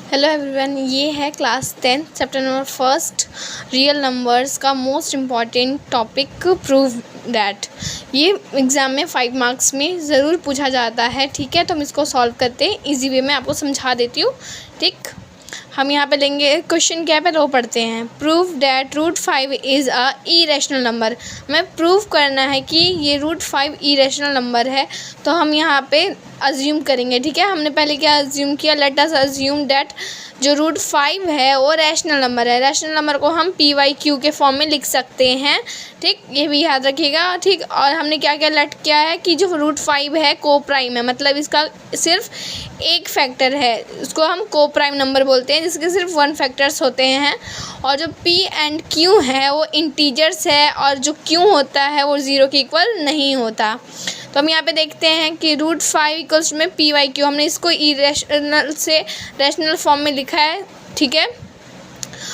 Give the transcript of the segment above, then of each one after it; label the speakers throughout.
Speaker 1: Hello everyone, ये है class 10 chapter number first real numbers का most important topic prove that. ये exam में 5 मार्क्स में ज़रूर पूछा जाता है। ठीक है, तो हम इसको सॉल्व करते हैं इजी वे में, आपको समझा देती हूँ। ठीक, हम यहाँ पे लेंगे क्वेश्चन क्या पे रो पढ़ते हैं। Prove that √5 is a irrational number. हमें प्रूव करना है कि ये √5 इरेशनल नंबर है, तो हम यहाँ पे अज्यूम करेंगे। ठीक है, हमने पहले क्या अज्यूम किया, लेट अस अज्यूम डैट जो √5 है वो रैशनल नंबर है। रैशनल नंबर को हम PYQ के फॉर्म में लिख सकते हैं। ठीक, ये भी याद रखिएगा। ठीक, और हमने क्या क्या लेट किया है कि जो √5 है को प्राइम है, मतलब इसका सिर्फ एक फैक्टर है, उसको हम को प्राइम नंबर बोलते हैं, जिसके सिर्फ 1 फैक्टर्स होते हैं। और जो P एंड Q है वो इंटीजर्स है, और जो Q होता है वो 0 के इक्वल नहीं होता। तो हम यहाँ पे देखते हैं कि √5 इक्वल्स में PYQ, हमने इसको इरेशनल से रैशनल फॉर्म में लिखा है। ठीक है,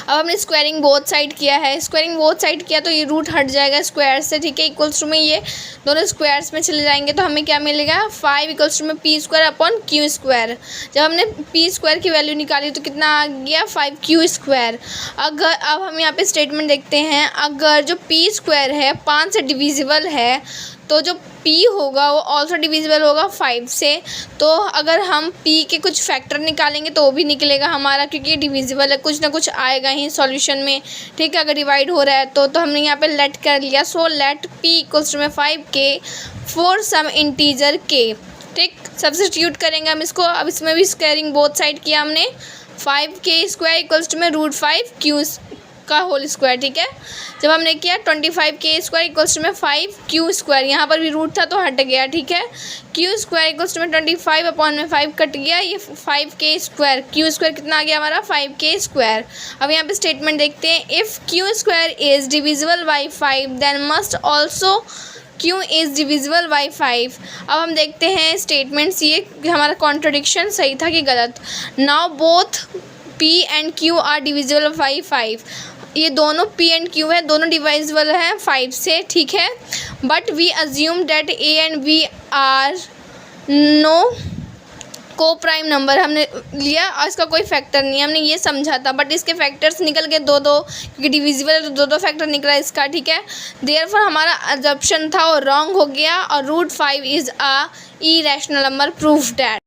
Speaker 1: अब हमने स्क्वायरिंग बोथ साइड किया है। स्क्वायरिंग बोथ साइड किया तो ये रूट हट जाएगा स्क्वायर से। ठीक है, इक्वल्स टू में ये दोनों स्क्वायर्स में चले जाएंगे, तो हमें क्या मिलेगा, 5 इक्वल्स टू में P² / Q²। जब हमने P² की वैल्यू निकाली तो कितना आ गया, 5Q²। अगर अब हम यहाँ पे स्टेटमेंट देखते हैं, अगर जो P² है 5 से डिविजिबल है, तो जो P होगा वो ऑल्सो डिविजिबल होगा 5 से। तो अगर हम P के कुछ फैक्टर निकालेंगे तो वो भी निकलेगा हमारा, क्योंकि डिविजिबल है, कुछ ना कुछ आएगा ही सॉल्यूशन में। ठीक है, अगर डिवाइड हो रहा है तो हमने यहाँ पे लेट कर लिया। सो लेट P इक्वल्स में 5K for some integer K। ठीक, सब्स्टिट्यूट करेंगे हम इसको। अब इसमें भी स्क्वायरिंग बोथ साइड किया हमने, 5K² इक्वल्स में √5Q का होल स्क्वायर। ठीक है, जब हमने किया 25K² इक्वल्स में 5Q², यहाँ पर भी रूट था तो हट गया। ठीक है, Q² इक्वल्स में 25/5 कट गया, ये 5K²। Q² कितना आ गया हमारा, 5K²। अब यहाँ पे स्टेटमेंट देखते हैं, if Q² is divisible by 5 then must also Q is divisible by 5। अब हम देखते हैं स्टेटमेंट्स, ये हमारा कॉन्ट्रडिक्शन सही था कि गलत। Now both P and Q are divisible by 5। ये दोनों P एंड Q है, दोनों डिवाइजिबल हैं 5 से। ठीक है, but we assume that A and B are no co prime number हमने लिया, और इसका कोई फैक्टर नहीं है, हमने ये समझा था। बट इसके फैक्टर्स निकल गए 2-2, क्योंकि डिविजिबल है तो 2-2 फैक्टर निकला इसका। ठीक है, देयरफॉर हमारा अजम्पशन था वो रॉन्ग हो गया, और √5 is a irrational number. Proof that.